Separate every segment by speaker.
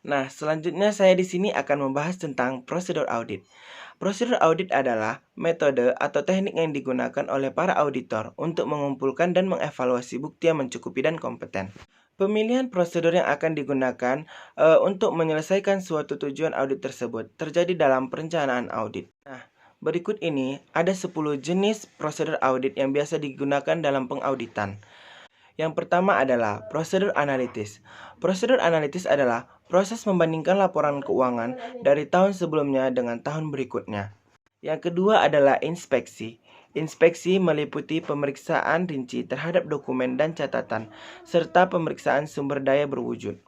Speaker 1: Nah, selanjutnya saya di sini akan membahas tentang prosedur audit. Prosedur audit adalah metode atau teknik yang digunakan oleh para auditor untuk mengumpulkan dan mengevaluasi bukti yang mencukupi dan kompeten. Pemilihan prosedur yang akan digunakan untuk menyelesaikan suatu tujuan audit tersebut terjadi dalam perencanaan audit. Nah, berikut ini ada 10 jenis prosedur audit yang biasa digunakan dalam pengauditan. Yang pertama adalah prosedur analitis. Prosedur analitis adalah proses membandingkan laporan keuangan dari tahun sebelumnya dengan tahun berikutnya. Yang kedua adalah inspeksi. Inspeksi meliputi pemeriksaan rinci terhadap dokumen dan catatan, serta pemeriksaan sumber daya berwujud.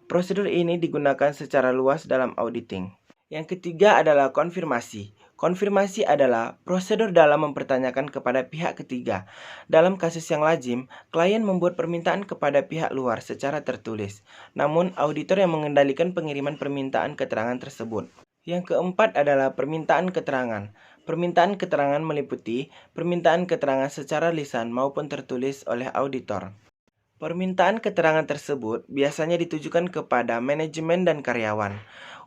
Speaker 1: Prosedur ini digunakan secara luas dalam auditing. Yang ketiga adalah konfirmasi. Konfirmasi adalah prosedur dalam mempertanyakan kepada pihak ketiga. Dalam kasus yang lazim, klien membuat permintaan kepada pihak luar secara tertulis. Namun, auditor yang mengendalikan pengiriman permintaan keterangan tersebut. Yang keempat adalah permintaan keterangan. Permintaan keterangan meliputi permintaan keterangan secara lisan maupun tertulis oleh auditor. Permintaan keterangan tersebut biasanya ditujukan kepada manajemen dan karyawan.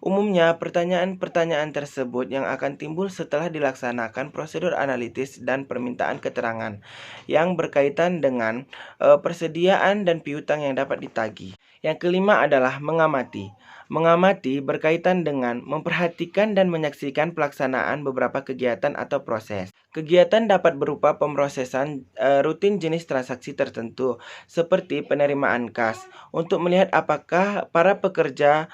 Speaker 1: Umumnya, pertanyaan-pertanyaan tersebut yang akan timbul setelah dilaksanakan prosedur analitis dan permintaan keterangan yang berkaitan dengan persediaan dan piutang yang dapat ditagih. Yang kelima adalah mengamati. Mengamati berkaitan dengan memperhatikan dan menyaksikan pelaksanaan beberapa kegiatan atau proses. Kegiatan dapat berupa pemrosesan rutin jenis transaksi tertentu, seperti penerimaan kas, untuk melihat apakah para pekerja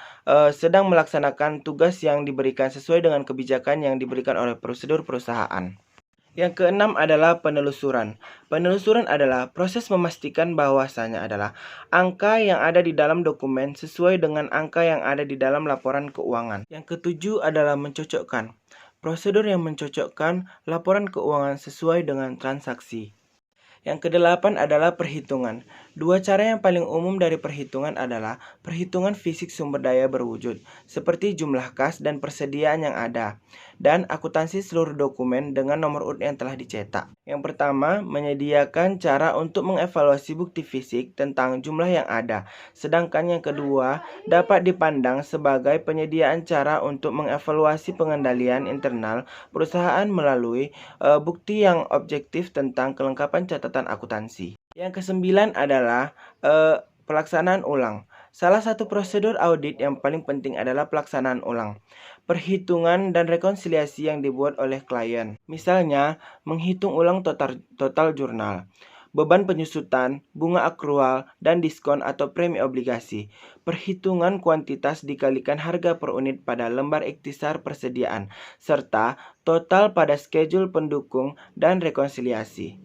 Speaker 1: sedang melaksanakan tugas yang diberikan sesuai dengan kebijakan yang diberikan oleh prosedur perusahaan. Yang keenam adalah penelusuran. Penelusuran adalah proses memastikan bahwasanya adalah angka yang ada di dalam dokumen sesuai dengan angka yang ada di dalam laporan keuangan. Yang ketujuh adalah mencocokkan. Prosedur yang mencocokkan laporan keuangan sesuai dengan transaksi. Yang kedelapan adalah perhitungan. Dua cara yang paling umum dari perhitungan adalah perhitungan fisik sumber daya berwujud, seperti jumlah kas dan persediaan yang ada, dan akuntansi seluruh dokumen dengan nomor urut yang telah dicetak. Yang pertama, menyediakan cara untuk mengevaluasi bukti fisik tentang jumlah yang ada, sedangkan yang kedua dapat dipandang sebagai penyediaan cara untuk mengevaluasi pengendalian internal perusahaan melalui bukti yang objektif tentang kelengkapan catatan akuntansi. Yang kesembilan adalah pelaksanaan ulang. Salah satu prosedur audit yang paling penting adalah pelaksanaan ulang. Perhitungan dan rekonsiliasi yang dibuat oleh klien. Misalnya, menghitung ulang total jurnal, beban penyusutan, bunga akrual, dan diskon atau premi obligasi. Perhitungan kuantitas dikalikan harga per unit pada lembar ikhtisar persediaan, serta total pada schedule pendukung dan rekonsiliasi.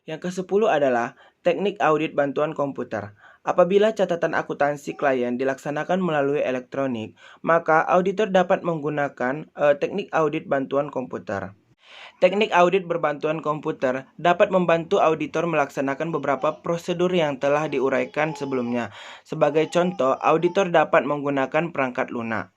Speaker 1: Yang ke-10 adalah teknik audit bantuan komputer. Apabila catatan akuntansi klien dilaksanakan melalui elektronik, maka auditor dapat menggunakan teknik audit bantuan komputer. Teknik audit berbantuan komputer dapat membantu auditor melaksanakan beberapa prosedur yang telah diuraikan sebelumnya. Sebagai contoh, auditor dapat menggunakan perangkat lunak.